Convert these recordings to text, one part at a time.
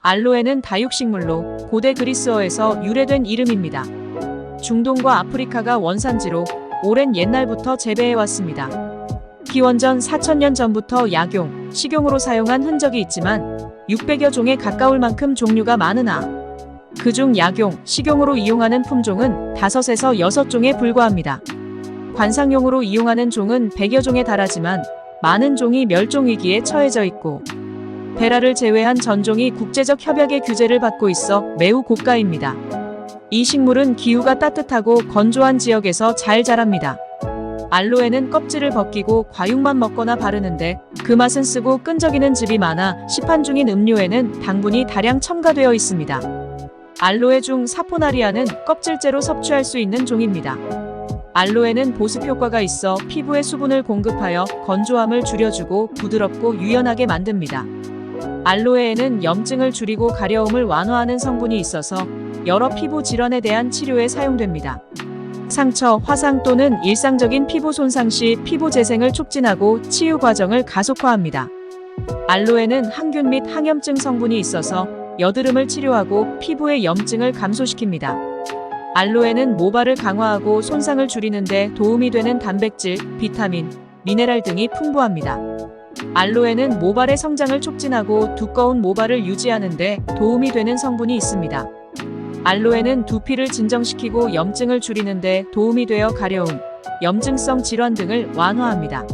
알로에는 다육식물로 고대 그리스어에서 유래된 이름입니다. 중동과 아프리카가 원산지로 오랜 옛날부터 재배해왔습니다. 기원전 4000년 전부터 약용, 식용으로 사용한 흔적이 있지만 600여 종에 가까울 만큼 종류가 많으나 그중 약용, 식용으로 이용하는 품종은 5에서 6종에 불과합니다. 관상용으로 이용하는 종은 100여 종에 달하지만 많은 종이 멸종 위기에 처해져 있고 베라를 제외한 전종이 국제적 협약의 규제를 받고 있어 매우 고가입니다. 이 식물은 기후가 따뜻하고 건조한 지역에서 잘 자랍니다. 알로에는 껍질을 벗기고 과육만 먹거나 바르는데 그 맛은 쓰고 끈적이는 즙이 많아 시판 중인 음료에는 당분이 다량 첨가되어 있습니다. 알로에 중 사포나리아는 껍질째로 섭취할 수 있는 종입니다. 알로에는 보습 효과가 있어 피부에 수분을 공급하여 건조함을 줄여주고 부드럽고 유연하게 만듭니다. 알로에에는 염증을 줄이고 가려움을 완화하는 성분이 있어서 여러 피부 질환에 대한 치료에 사용됩니다. 상처, 화상 또는 일상적인 피부 손상 시 피부 재생을 촉진하고 치유 과정을 가속화합니다. 알로에는 항균 및 항염증 성분이 있어서 여드름을 치료하고 피부의 염증을 감소시킵니다. 알로에는 모발을 강화하고 손상을 줄이는 데 도움이 되는 단백질, 비타민, 미네랄 등이 풍부합니다. 알로에는 모발의 성장을 촉진하고 두꺼운 모발을 유지하는 데 도움이 되는 성분이 있습니다. 알로에는 두피를 진정시키고 염증을 줄이는 데 도움이 되어 가려움, 염증성 질환 등을 완화합니다.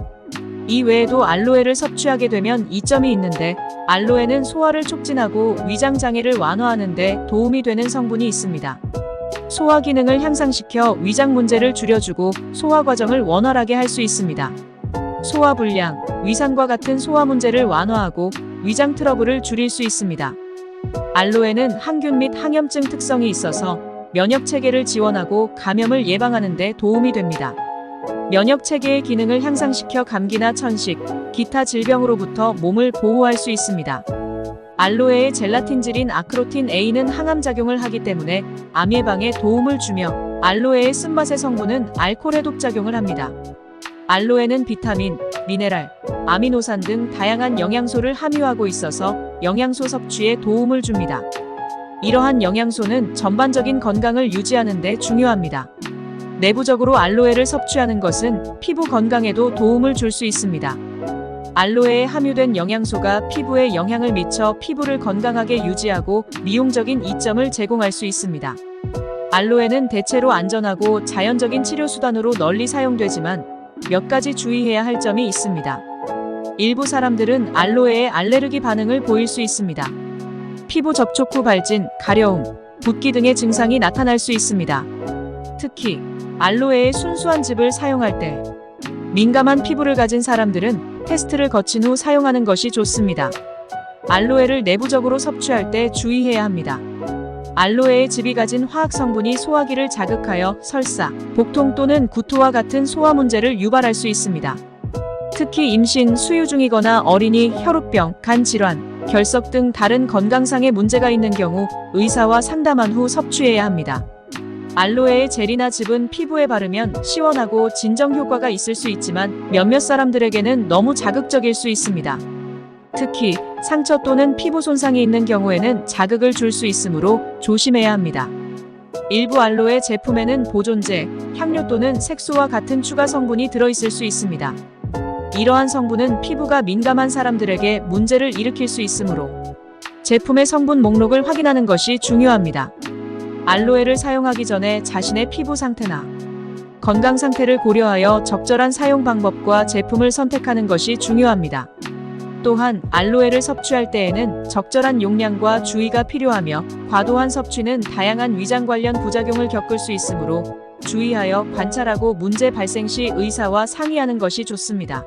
이 외에도 알로에를 섭취하게 되면 이점이 있는데 알로에는 소화를 촉진하고 위장 장애를 완화하는 데 도움이 되는 성분이 있습니다. 소화 기능을 향상시켜 위장 문제를 줄여주고 소화 과정을 원활하게 할 수 있습니다. 소화 불량, 위산과 같은 소화 문제를 완화하고 위장 트러블을 줄일 수 있습니다. 알로에는 항균 및 항염증 특성이 있어서 면역 체계를 지원하고 감염을 예방하는 데 도움이 됩니다. 면역 체계의 기능을 향상시켜 감기나 천식, 기타 질병으로부터 몸을 보호할 수 있습니다. 알로에의 젤라틴질인 아크로틴 A는 항암 작용을 하기 때문에 암 예방에 도움을 주며 알로에의 쓴맛의 성분은 알코올 해독 작용을 합니다. 알로에는 비타민, 미네랄, 아미노산 등 다양한 영양소를 함유하고 있어서 영양소 섭취에 도움을 줍니다. 이러한 영양소는 전반적인 건강을 유지하는 데 중요합니다. 내부적으로 알로에를 섭취하는 것은 피부 건강에도 도움을 줄 수 있습니다. 알로에에 함유된 영양소가 피부에 영향을 미쳐 피부를 건강하게 유지하고 미용적인 이점을 제공할 수 있습니다. 알로에는 대체로 안전하고 자연적인 치료 수단으로 널리 사용되지만 몇 가지 주의해야 할 점이 있습니다. 일부 사람들은 알로에에 알레르기 반응을 보일 수 있습니다. 피부 접촉 후 발진, 가려움, 붓기 등의 증상이 나타날 수 있습니다. 특히 알로에의 순수한 즙을 사용할 때 민감한 피부를 가진 사람들은 테스트를 거친 후 사용하는 것이 좋습니다. 알로에를 내부적으로 섭취할 때 주의해야 합니다. 알로에의 즙이 가진 화학 성분이 소화기를 자극하여 설사, 복통 또는 구토와 같은 소화 문제를 유발할 수 있습니다. 특히 임신, 수유 중이거나 어린이, 혈우병, 간 질환, 결석 등 다른 건강상의 문제가 있는 경우 의사와 상담한 후 섭취해야 합니다. 알로에의 젤이나 즙은 피부에 바르면 시원하고 진정 효과가 있을 수 있지만 몇몇 사람들에게는 너무 자극적일 수 있습니다. 특히 상처 또는 피부 손상이 있는 경우에는 자극을 줄 수 있으므로 조심해야 합니다. 일부 알로에 제품에는 보존제, 향료 또는 색소와 같은 추가 성분이 들어있을 수 있습니다. 이러한 성분은 피부가 민감한 사람들에게 문제를 일으킬 수 있으므로 제품의 성분 목록을 확인하는 것이 중요합니다. 알로에를 사용하기 전에 자신의 피부 상태나 건강 상태를 고려하여 적절한 사용 방법과 제품을 선택하는 것이 중요합니다. 또한 알로에를 섭취할 때에는 적절한 용량과 주의가 필요하며 과도한 섭취는 다양한 위장 관련 부작용을 겪을 수 있으므로 주의하여 관찰하고 문제 발생 시 의사와 상의하는 것이 좋습니다.